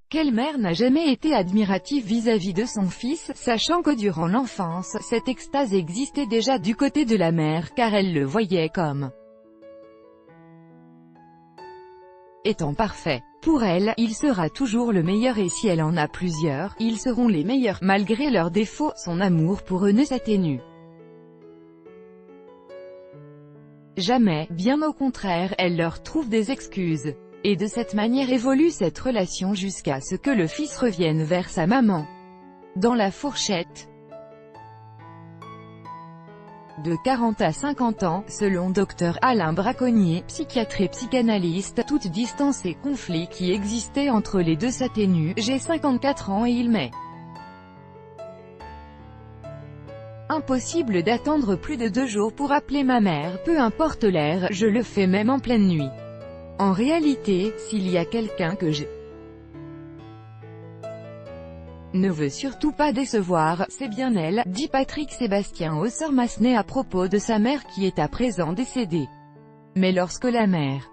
Quelle mère n'a jamais été admirative vis-à-vis de son fils, sachant que durant l'enfance, cette extase existait déjà du côté de la mère, car elle le voyait comme étant parfait. Pour elle, il sera toujours le meilleur et si elle en a plusieurs, ils seront les meilleurs. Malgré leurs défauts, son amour pour eux ne s'atténue jamais, bien au contraire, elle leur trouve des excuses. Et de cette manière évolue cette relation jusqu'à ce que le fils revienne vers sa maman. Dans la fourchette de 40 à 50 ans, selon Dr Alain Braconnier, psychiatre et psychanalyste, toute distance et conflit qui existait entre les deux s'atténue. J'ai 54 ans et il m'est impossible d'attendre plus de 2 jours pour appeler ma mère, peu importe l'heure, je le fais même en pleine nuit. En réalité, s'il y a quelqu'un que je ne veux surtout pas décevoir, c'est bien elle, dit Patrick Sébastien Hausseur-Massenet à propos de sa mère qui est à présent décédée. Mais lorsque la mère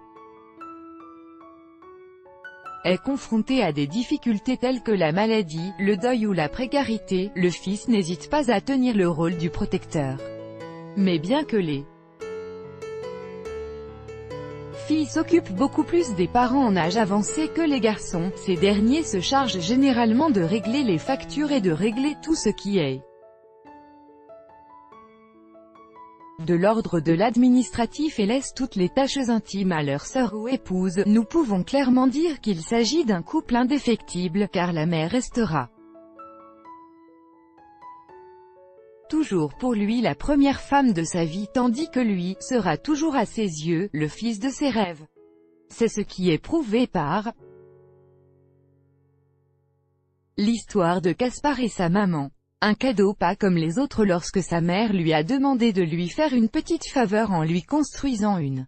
est confrontée à des difficultés telles que la maladie, le deuil ou la précarité, le fils n'hésite pas à tenir le rôle du protecteur. Mais bien que les filles s'occupent beaucoup plus des parents en âge avancé que les garçons, ces derniers se chargent généralement de régler les factures et de régler tout ce qui est de l'ordre de l'administratif et laissent toutes les tâches intimes à leur sœur ou épouse. Nous pouvons clairement dire qu'il s'agit d'un couple indéfectible, car la mère restera toujours pour lui la première femme de sa vie, tandis que lui, sera toujours à ses yeux, le fils de ses rêves. C'est ce qui est prouvé par l'histoire de Caspar et sa maman. Un cadeau pas comme les autres lorsque sa mère lui a demandé de lui faire une petite faveur en lui construisant une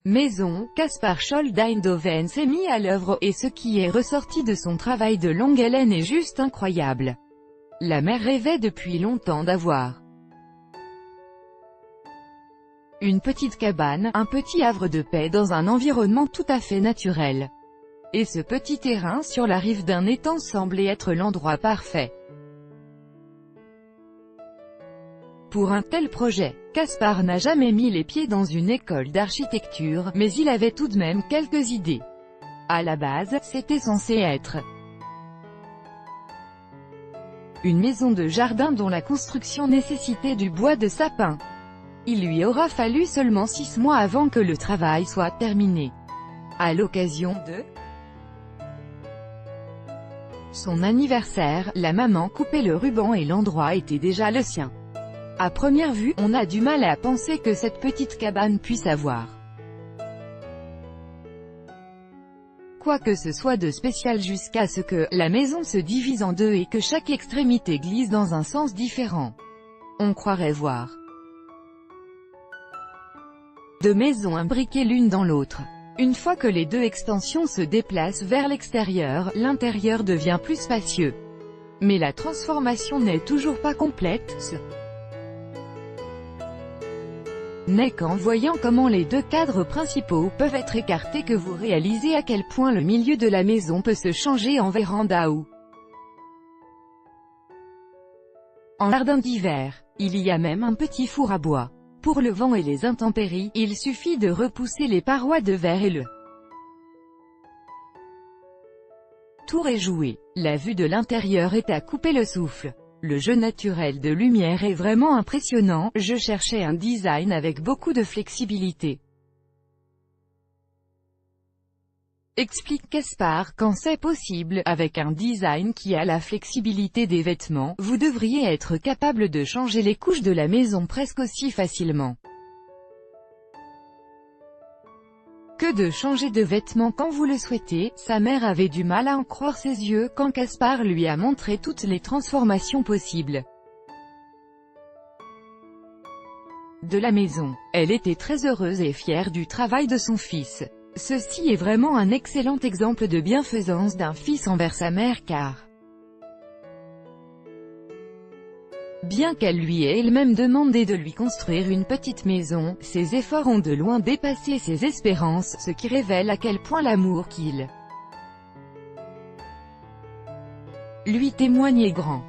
maison. Caspar Scholl d'Eindhoven s'est mis à l'œuvre, et ce qui est ressorti de son travail de longue haleine est juste incroyable. La mère rêvait depuis longtemps d'avoir une petite cabane, un petit havre de paix dans un environnement tout à fait naturel. Et ce petit terrain sur la rive d'un étang semblait être l'endroit parfait pour un tel projet. Caspar n'a jamais mis les pieds dans une école d'architecture, mais il avait tout de même quelques idées. À la base, c'était censé être une maison de jardin dont la construction nécessitait du bois de sapin. Il lui aura fallu seulement 6 mois avant que le travail soit terminé. À l'occasion de son anniversaire, la maman coupait le ruban et l'endroit était déjà le sien. À première vue, on a du mal à penser que cette petite cabane puisse avoir quoi que ce soit de spécial jusqu'à ce que la maison se divise en deux et que chaque extrémité glisse dans un sens différent. On croirait voir 2 maisons imbriquées l'une dans l'autre. Une fois que les 2 extensions se déplacent vers l'extérieur, l'intérieur devient plus spacieux. Mais la transformation n'est toujours pas complète, ce n'est qu'en voyant comment les 2 cadres principaux peuvent être écartés que vous réalisez à quel point le milieu de la maison peut se changer en véranda ou en jardin d'hiver. Il y a même un petit four à bois. Pour le vent et les intempéries, il suffit de repousser les parois de verre et le tour est joué. La vue de l'intérieur est à couper le souffle. Le jeu naturel de lumière est vraiment impressionnant. Je cherchais un design avec beaucoup de flexibilité, explique Caspar. Quand c'est possible, avec un design qui a la flexibilité des vêtements, vous devriez être capable de changer les couches de la maison presque aussi facilement que de changer de vêtements quand vous le souhaitez. Sa mère avait du mal à en croire ses yeux quand Caspar lui a montré toutes les transformations possibles de la maison. Elle était très heureuse et fière du travail de son fils. Ceci est vraiment un excellent exemple de bienfaisance d'un fils envers sa mère car Bien qu'elle lui ait elle-même demandé de lui construire une petite maison, ses efforts ont de loin dépassé ses espérances, ce qui révèle à quel point l'amour qu'il lui témoigne est grand.